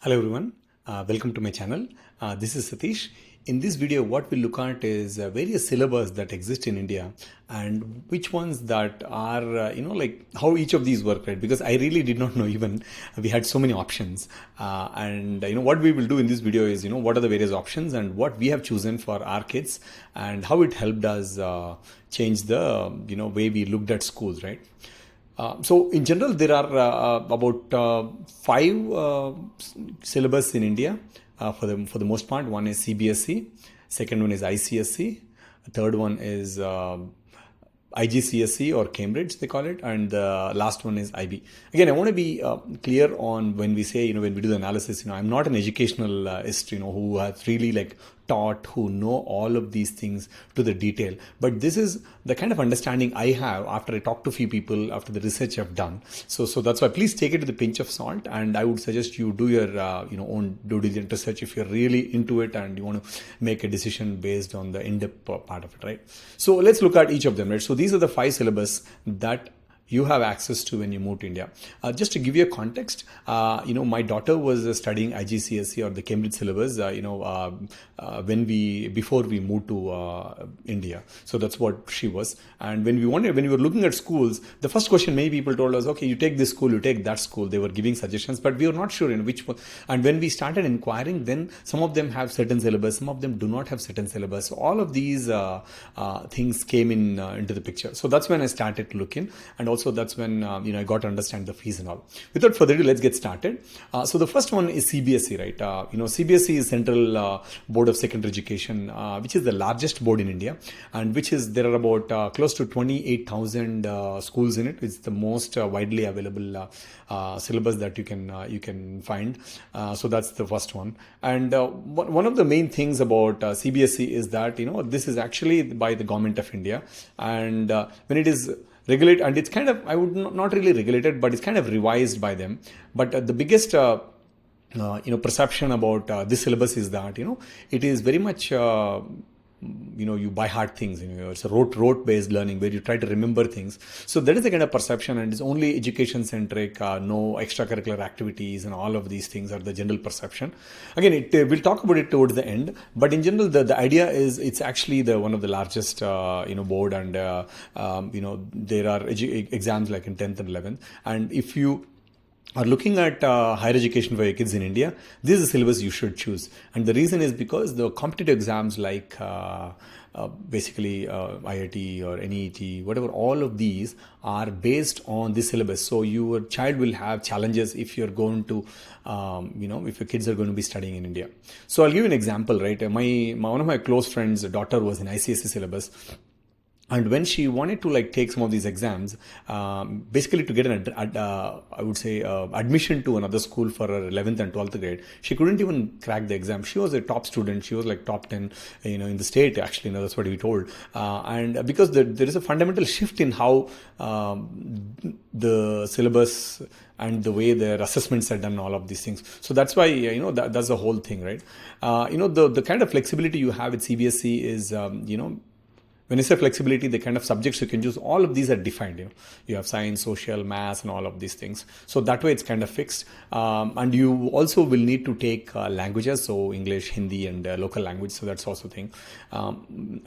Hello everyone, welcome to my channel. This is Satish. In this video, what we'll look at is various syllabus that exist in India and which ones that are, like how each of these work, right? Because I really did not know even we had so many options. What we will do in this video is, what are the various options and what we have chosen for our kids and how it helped us change the, way we looked at schools, right? So in general, there are about five syllabus in India for the most part. One is CBSE, second one is ICSE, third one is IGCSE or Cambridge, they call it, and the last one is IB. Again, I want to be clear on when we say, when we do the analysis, I'm not an educationalist, who has really like taught, who know all of these things to the detail. But this is the kind of understanding I have after I talk to a few people, after the research I've done. So that's why please take it with a pinch of salt. And I would suggest you do your own due diligence research if you're really into it and you want to make a decision based on the in-depth part of it, right? So let's look at each of them, right? So these are the five syllabus that you have access to when you move to India. Just to give you a context, my daughter was studying IGCSE or the Cambridge syllabus, before we moved to India. So that's what she was. And when we were looking at schools, the first question many people told us, okay, you take this school, you take that school. They were giving suggestions, but we were not sure in which one. And when we started inquiring, then some of them have certain syllabus, some of them do not have certain syllabus. So all of these things came into the picture. So that's when I started to look in, and also that's when I got to understand the fees and all. Without further ado, let's get started. So the first one is CBSE, right? CBSE is Central Board of Secondary Education, which is the largest board in India, and there are about close to 28,000 schools in it. It's the most widely available syllabus that you can find. So that's the first one. And one of the main things about CBSE is that this is actually by the government of India, and when it is regulate, and it's kind of, I would not really regulated, but it's kind of revised by them. But the biggest perception about this syllabus is that it is very much you by heart things. It's a rote based learning where you try to remember things. So that is the kind of perception, and it's only education centric, no extracurricular activities, and all of these things are the general perception. Again, we'll talk about it towards the end, but in general the idea is it's actually the one of the largest board, and there are exams like in 10th and 11th, and if you are looking at higher education for your kids in India, this is the syllabus you should choose. And the reason is because the competitive exams like basically IIT or NEET, whatever, all of these are based on this syllabus. So your child will have challenges if you're going to, if your kids are going to be studying in India. So I'll give you an example, right? One of my close friends' daughter was in ICSE syllabus. And when she wanted to take some of these exams, basically to get admission to another school for her 11th and 12th grade, she couldn't even crack the exam. She was a top student. She was like top 10, in the state, actually. That's what we told. And because there is a fundamental shift in how the syllabus and the way their assessments are done, all of these things. So that's why, that's the whole thing, right? The kind of flexibility you have with CBSE is, when you say flexibility, the kind of subjects you can choose, all of these are defined. You have science, social, maths, and all of these things. So that way it's kind of fixed. And you also will need to take languages, so English, Hindi, and local language. So that's also a thing.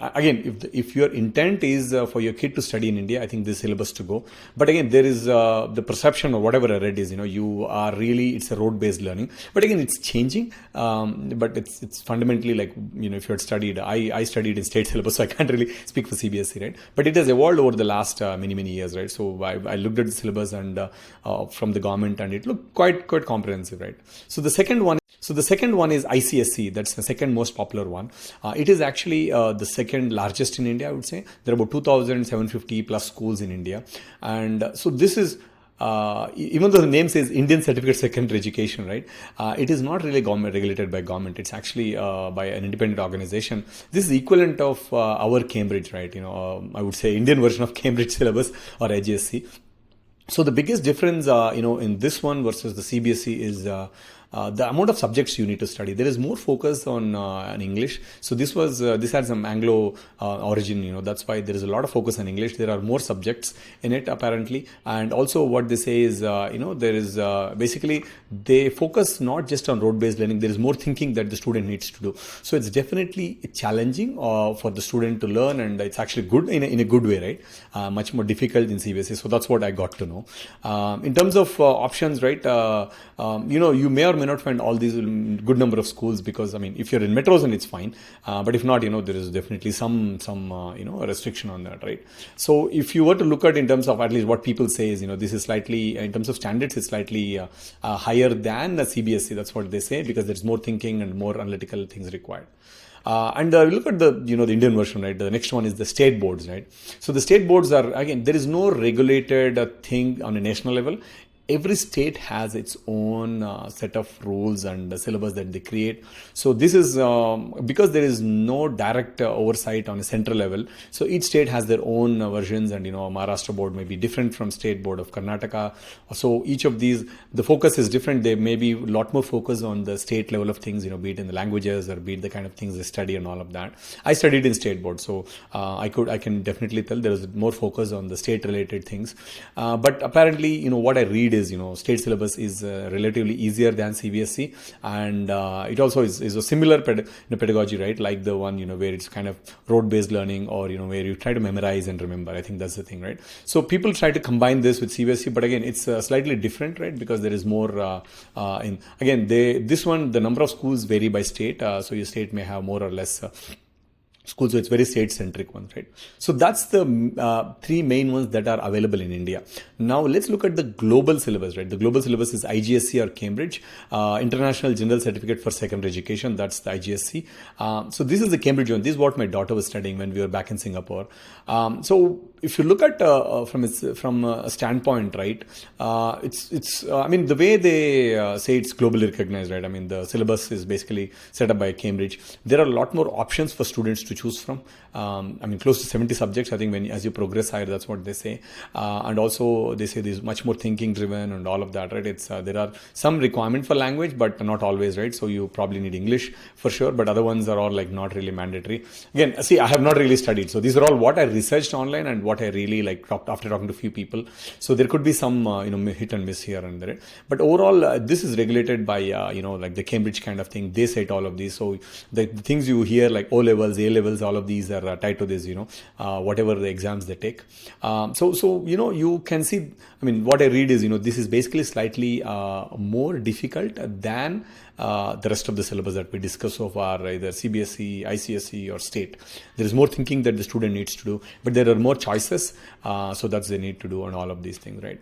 Again, if your intent is for your kid to study in India, I think this syllabus to go. But again, there is the perception or whatever I read is, you are really, it's a road-based learning. But again, it's changing. But it's fundamentally like, if you had studied, I studied in state syllabus, so I can't really speak for CBSE, right? But it has evolved over the last many years, right? So I looked at the syllabus and from the government, and it looked quite comprehensive, right? So the second one is ICSE. That's the second most popular one. It is actually the second largest in India, I would say. There are about 2,750 plus schools in India, and so this is. Even though the name says Indian Certificate Secondary Education, right? It is not really government regulated by government. It's actually by an independent organization. This is equivalent of our Cambridge, right? I would say Indian version of Cambridge syllabus or IGSE. So the biggest difference, in this one versus the CBSE is the amount of subjects you need to study. There is more focus on English. So this had some Anglo origin, that's why there is a lot of focus on English. There are more subjects in it apparently. And also what they say is, there is basically they focus not just on road-based learning. There is more thinking that the student needs to do. So it's definitely challenging for the student to learn, and it's actually good in a good way, right? Much more difficult in CBSE. So that's what I got to know. In terms of options, right? You may or may not find all these good number of schools, because if you're in metros, then it's fine. But if not, there is definitely some restriction on that, right? So if you were to look at in terms of at least what people say is, this is slightly in terms of standards, it's slightly higher than the CBSE. That's what they say, because there's more thinking and more analytical things required. And we look at the the Indian version, right? The next one is the state boards, right? So the state boards are, again, there is no regulated thing on a national level. Every state has its own set of rules and syllabus that they create. So this is because there is no direct oversight on a central level. So each state has their own versions, and Maharashtra board may be different from state board of Karnataka. So each of these, the focus is different. There may be a lot more focus on the state level of things, be it in the languages or be it the kind of things they study and all of that. I studied in state board, so I can definitely tell there is more focus on the state related things. But apparently, what I read is, state syllabus is relatively easier than CBSE, and it also is a similar pedagogy, right? Like the one, where it's kind of road-based learning, or, where you try to memorize and remember. I think that's the thing, right? So people try to combine this with CBSE, but again, it's slightly different, right? Because there is more the number of schools vary by state. So your state may have more or less schools, so it's very state-centric ones, right? So that's the three main ones that are available in India. Now let's look at the global syllabus, right? The global syllabus is IGSC or Cambridge, International General Certificate for Secondary Education. That's the IGSC. So this is the Cambridge one. This is what my daughter was studying when we were back in Singapore. So if you look at from a standpoint, right? The way they say it's globally recognized, right? The syllabus is basically set up by Cambridge. There are a lot more options for students to choose from. Close to 70 subjects, I think, as you progress higher, that's what they say. And also they say there's much more thinking driven and all of that, right? There are some requirement for language, but not always, right? So you probably need English for sure, but other ones are all like not really mandatory. Again, see, I have not really studied. So these are all what I researched online and what I really after talking to a few people. So there could be some, hit and miss here and there. But overall, this is regulated by, like the Cambridge kind of thing. They set all of these. So the things you hear like O levels, A levels, all of these are tied to this, whatever the exams they take. So you can see, what I read is, this is basically slightly more difficult than the rest of the syllabus that we discussed so far, either CBSE, ICSE or state. There is more thinking that the student needs to do, but there are more choices. So that's they need to do on all of these things, right?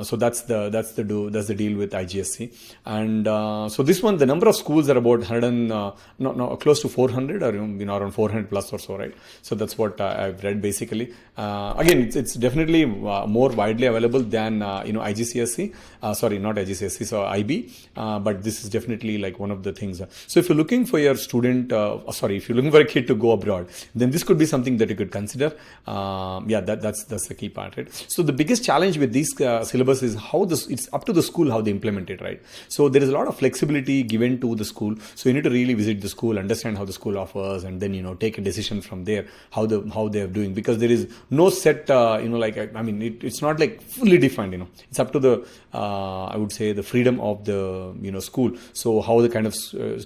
So that's the deal with IGSC. And so this one, the number of schools are about 100 close to 400 or around 400 plus or so, right? So that's what I've read basically. Again, it's definitely more widely available than IGCSE. Sorry, not IGCSE, so IB. But this is definitely like one of the things. So if you're looking for your student, if you're looking for a kid to go abroad, then this could be something that you could consider. That's the key part, right? So the biggest challenge with these syllabus is it's up to the school how they implement it, right? So there is a lot of flexibility given to the school. So you need to really visit the school, understand how the school offers, and then take a decision from there how they are doing, because there is no set it's not like fully defined. It's up to the I would say the freedom of the school. So how the kind of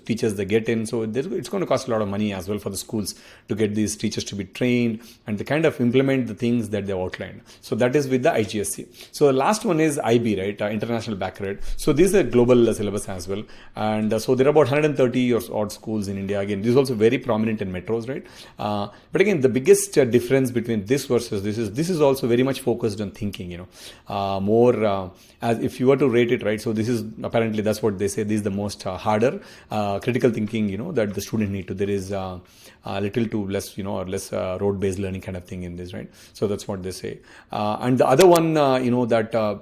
teachers they get in. So it's going to cost a lot of money as well for the schools to get these teachers to be trained and to kind of implement the things that they outlined. So that is with the IGSC. So the last one is IB, right? International Baccalaureate. So this is a global syllabus as well. And so there are about 130 or odd schools in India. Again, this is also very prominent in metros, right? But again, the biggest difference between this versus this is also very much focused on thinking, more as if you were to rate it, right? So this is apparently, that's what they say, this is the most harder critical thinking, that the student need to. There is a little to less, or less road-based learning kind of thing in this, right? So that's what they say. And the other one, that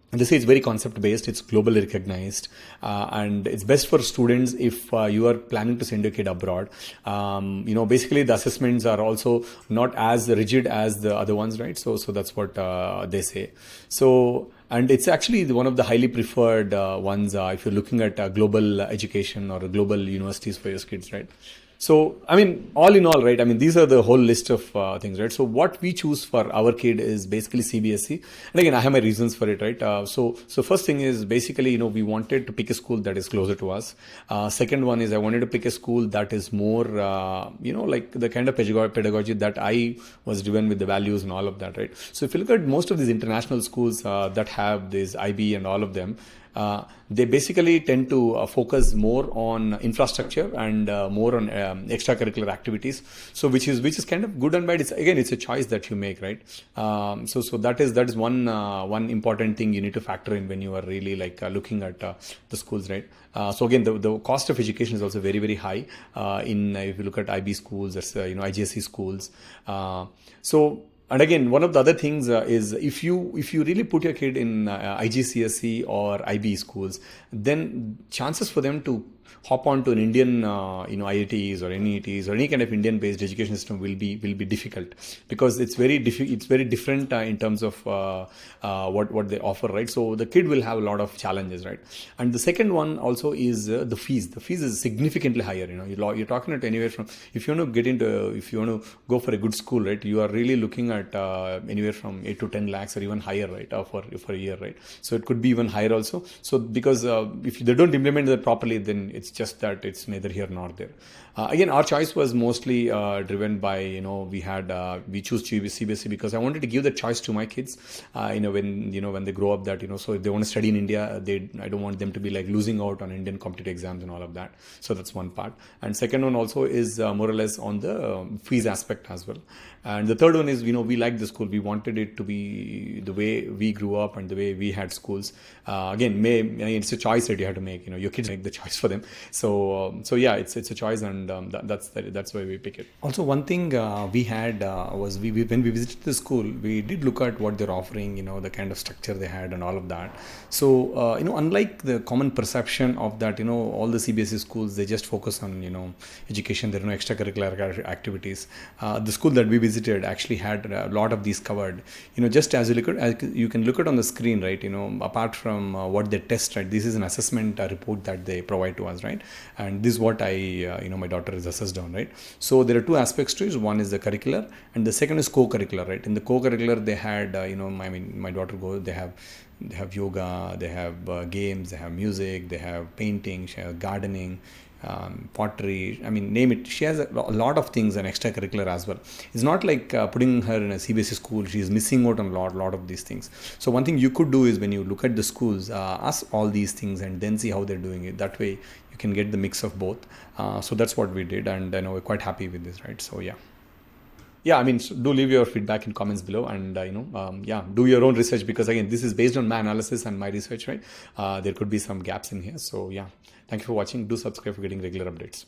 And they say it's very concept based, it's globally recognized, and it's best for students if you are planning to send your kid abroad. Basically the assessments are also not as rigid as the other ones, right? So that's what they say. So, and it's actually one of the highly preferred ones if you're looking at global education or global universities for your kids, right? So, I mean, all in all, right? I mean, these are the whole list of things, right? So, what we choose for our kid is basically CBSE. And again, I have my reasons for it, right? So first thing is basically, we wanted to pick a school that is closer to us. Second one is I wanted to pick a school that is more, like the kind of pedagogy that I was driven with the values and all of that, right? So, if you look at most of these international schools that have this IB and all of them, they basically tend to focus more on infrastructure and more on extracurricular activities. So which is kind of good and bad. It's a choice that you make, right? So that is one important thing you need to factor in when you are really like looking at the schools, right? So again, the cost of education is also very, very high if you look at IB schools or IGSE schools. And again, one of the other things is if you really put your kid in IGCSE or IB schools, then chances for them to hop on to an Indian, IITs or NETs or any kind of Indian-based education system will be difficult, because it's very different in terms of what they offer, right? So the kid will have a lot of challenges, right? And the second one also is the fees. The fees is significantly higher. You're talking at anywhere from, if you want to go for a good school, right? You are really looking at anywhere from 8 to 10 lakhs or even higher, right? For a year, right? So it could be even higher also. So because if they don't implement that properly, then it's just that it's neither here nor there. Again, our choice was mostly driven by, we choose CBSE because I wanted to give the choice to my kids, when they grow up, that, so if they want to study in India, I don't want them to be like losing out on Indian competitive exams and all of that. So that's one part. And second one also is more or less on the fees aspect as well. And the third one is, we like the school. We wanted it to be the way we grew up and the way we had schools. Again, it's a choice that you have to make. Your kids make the choice for them. So yeah, it's a choice, and that's why we pick it. Also, one thing we had was when we visited the school, we did look at what they're offering. The kind of structure they had and all of that. So unlike the common perception of that, all the CBSE schools, they just focus on education. There are no extracurricular activities. The school that we visited actually had a lot of these covered. Just as you can look at on the screen, right? Apart from what they test, right? This is an assessment report that they provide to us, right? And this is what my daughter is assessed on, right? So there are two aspects to it. One is the curricular, and the second is co-curricular, right? In the co-curricular, they had, my daughter they have yoga, they have games, they have music, they have painting, she has gardening, pottery, name it. She has a lot of things and extracurricular as well. It's not like putting her in a CBSE school, she's missing out on a lot of these things. So one thing you could do is, when you look at the schools, ask all these things and then see how they're doing it. That way you can get the mix of both. So that's what we did, and we're quite happy with this, right? So yeah, so do leave your feedback in comments below, and do your own research, because again, this is based on my analysis and my research, right? There could be some gaps in here. So yeah, thank you for watching. Do subscribe for getting regular updates.